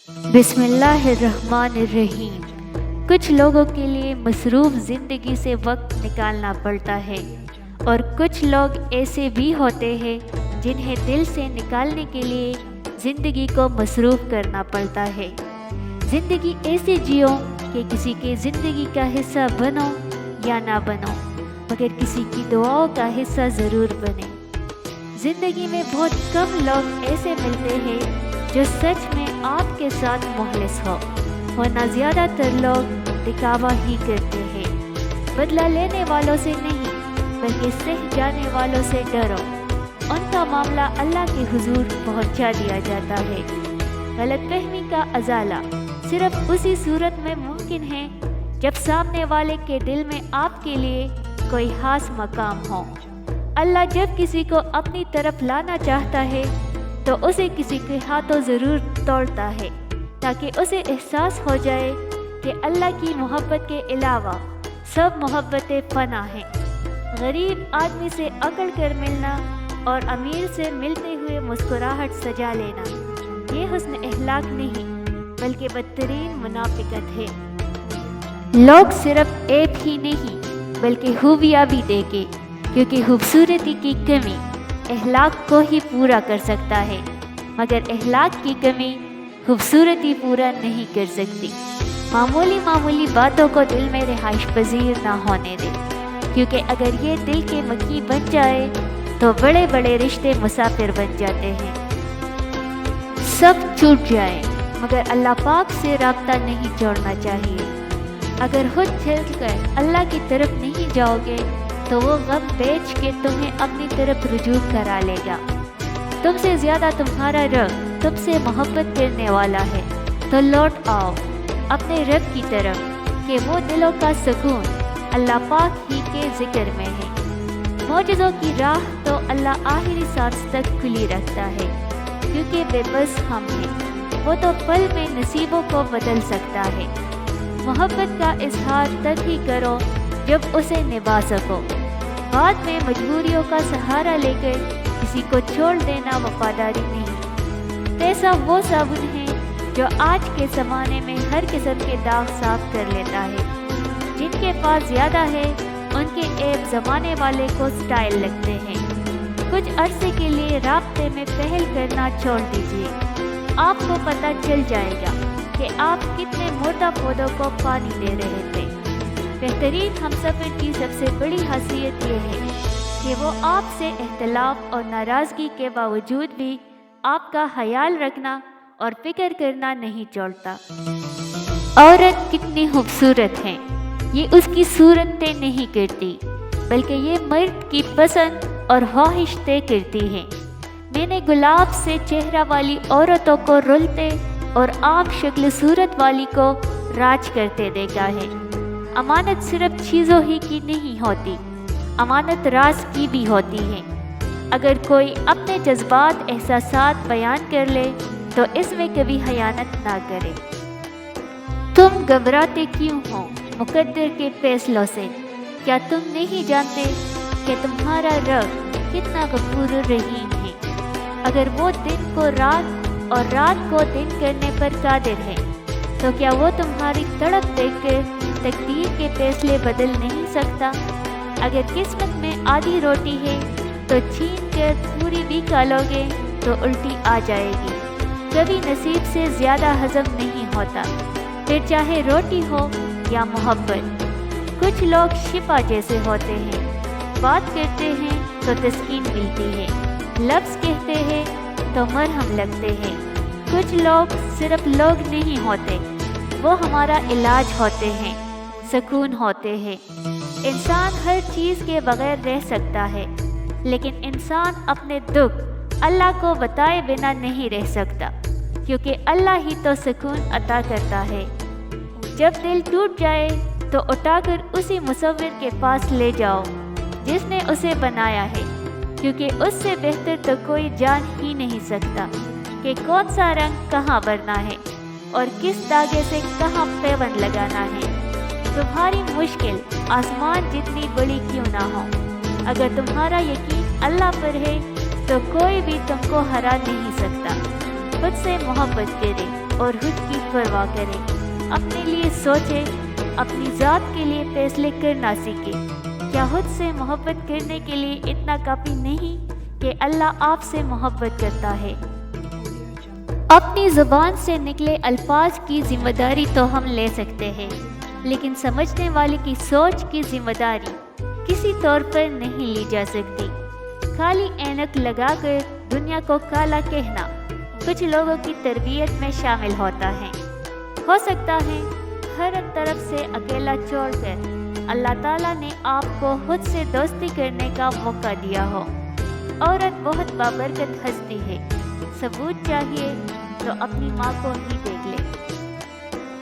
بسم اللہ الرحمن الرحیم۔ کچھ لوگوں کے لیے مصروف زندگی سے وقت نکالنا پڑتا ہے اور کچھ لوگ ایسے بھی ہوتے ہیں جنہیں دل سے نکالنے کے لیے زندگی کو مصروف کرنا پڑتا ہے۔ زندگی ایسے جیو کہ کسی کے زندگی کا حصہ بنو یا نہ بنو، مگر کسی کی دعاؤں کا حصہ ضرور بنے۔ زندگی میں بہت کم لوگ ایسے ملتے ہیں جو سچ میں آپ کے ساتھ مخلص ہو، ورنہ زیادہ تر لوگ دکھاوا ہی کرتے ہیں۔ بدلہ لینے والوں سے نہیں بلکہ سہ جانے والوں سے ڈرو، ان کا معاملہ اللہ کے حضور پہنچا دیا جاتا ہے۔ غلط فہمی کا ازالہ صرف اسی صورت میں ممکن ہے جب سامنے والے کے دل میں آپ کے لیے کوئی خاص مقام ہو۔ اللہ جب کسی کو اپنی طرف لانا چاہتا ہے تو اسے کسی کے ہاتھوں ضرور توڑتا ہے، تاکہ اسے احساس ہو جائے کہ اللہ کی محبت کے علاوہ سب محبتیں فنا ہیں۔ غریب آدمی سے اکڑ کر ملنا اور امیر سے ملتے ہوئے مسکراہٹ سجا لینا، یہ حسن اخلاق نہیں بلکہ بدترین منافقت ہے۔ لوگ صرف عیب ہی نہیں بلکہ خوبیاں بھی دیکھیں، کیونکہ خوبصورتی کی کمی اخلاق کو ہی پورا کر سکتا ہے، مگر اخلاق کی کمی خوبصورتی پورا نہیں کر سکتی۔ معمولی باتوں کو دل میں رہائش پذیر نہ ہونے دے، کیونکہ اگر یہ دل کے مکی بن جائے تو بڑے بڑے رشتے مسافر بن جاتے ہیں۔ سب چھوٹ جائے مگر اللہ پاک سے رابطہ نہیں چھوڑنا چاہیے۔ اگر خود چل کر اللہ کی طرف نہیں جاؤ گے تو وہ غم بیچ کے تمہیں اپنی طرف رجوع کرا لے گا۔ تم سے زیادہ تمہارا رب تم سے محبت کرنے والا ہے، تو لوٹ آؤ اپنے رب کی طرف کہ وہ دلوں کا سکون اللہ پاک ہی کے ذکر میں ہے۔ معجزوں کی راہ تو اللہ آخری سانس تک کھلی رکھتا ہے، کیونکہ بے بس ہم ہیں، وہ تو پل میں نصیبوں کو بدل سکتا ہے۔ محبت کا اظہار تب ہی کرو جب اسے نبھا سکو، بعد میں مجبوریوں کا سہارا لے کر کسی کو چھوڑ دینا وفاداری نہیں۔ پیسہ وہ صابن ہے جو آج کے زمانے میں ہر قسم کے داغ صاف کر لیتا ہے۔ جن کے پاس زیادہ ہے ان کے عیب زمانے والے کو سٹائل لگتے ہیں۔ کچھ عرصے کے لیے رابطے میں پہل کرنا چھوڑ دیجیے، آپ کو پتہ چل جائے گا کہ آپ کتنے مردہ پودوں کو پانی دے رہے تھے۔ بہترین ہمسفر کی سب سے بڑی خاصیت یہ ہے کہ وہ آپ سے اختلاف اور ناراضگی کے باوجود بھی آپ کا خیال رکھنا اور فکر کرنا نہیں چھوڑتا۔ عورت کتنی خوبصورت ہے یہ اس کی صورت طے نہیں کرتی، بلکہ یہ مرد کی پسند اور خواہش طے کرتی ہے۔ میں نے گلاب سے چہرہ والی عورتوں کو رلتے اور عام شکل صورت والی کو راج کرتے دیکھا ہے۔ امانت صرف چیزوں ہی کی نہیں ہوتی، امانت راز کی بھی ہوتی ہے۔ اگر کوئی اپنے جذبات احساسات بیان کر لے تو اس میں کبھی خیانت نہ کرے۔ تم گھبراتے کیوں ہو مقدر کے فیصلوں سے؟ کیا تم نہیں جانتے کہ تمہارا رب کتنا غفور الرحیم ہے؟ اگر وہ دن کو رات اور رات کو دن کرنے پر قادر ہے تو کیا وہ تمہاری تڑپ دیکھ کر تقدیر کے فیصلے بدل نہیں سکتا؟ اگر قسمت میں آدھی روٹی ہے تو چھین کر پوری بھی کھا لو گے تو الٹی آ جائے گی۔ کبھی نصیب سے زیادہ ہضم نہیں ہوتا، پھر چاہے روٹی ہو یا محبت۔ کچھ لوگ شفا جیسے ہوتے ہیں، بات کرتے ہیں تو تسکین ملتی ہے، لفظ کہتے ہیں تو مرہم لگتے ہیں۔ کچھ لوگ صرف لوگ نہیں ہوتے، وہ ہمارا علاج ہوتے ہیں، سکون ہوتے ہیں۔ انسان ہر چیز کے بغیر رہ سکتا ہے، لیکن انسان اپنے دکھ اللہ کو بتائے بنا نہیں رہ سکتا، کیونکہ اللہ ہی تو سکون عطا کرتا ہے۔ جب دل ٹوٹ جائے تو اٹھا کر اسی مصور کے پاس لے جاؤ جس نے اسے بنایا ہے، کیونکہ اس سے بہتر تو کوئی جان ہی نہیں سکتا کہ کون سا رنگ کہاں بھرنا ہے اور کس دھاگے سے کہاں پیوند لگانا ہے۔ تمہاری مشکل آسمان جتنی بڑی کیوں نہ ہو، اگر تمہارا یقین اللہ پر ہے تو کوئی بھی تم کو ہرا نہیں سکتا۔ خود سے محبت کرے، اور خود کی پرواہ کریں، اپنے لیے سوچیں، اپنی ذات کے لیے فیصلے کرنا سیکھیں۔ کیا خود سے محبت کرنے کے لیے اتنا کافی نہیں کہ اللہ آپ سے محبت کرتا ہے؟ اپنی زبان سے نکلے الفاظ کی ذمہ داری تو ہم لے سکتے ہیں، لیکن سمجھنے والے کی سوچ کی ذمہ داری کسی طور پر نہیں لی جا سکتی۔ خالی اینک لگا کر دنیا کو کالا کہنا کچھ لوگوں کی تربیت میں شامل ہوتا ہے۔ ہو سکتا ہے ہر طرف سے اکیلا چھوڑ کر اللہ تعالیٰ نے آپ کو خود سے دوستی کرنے کا موقع دیا ہو۔ عورت بہت بابرکت ہستی ہے، ثبوت چاہیے تو اپنی ماں کو ہی دے۔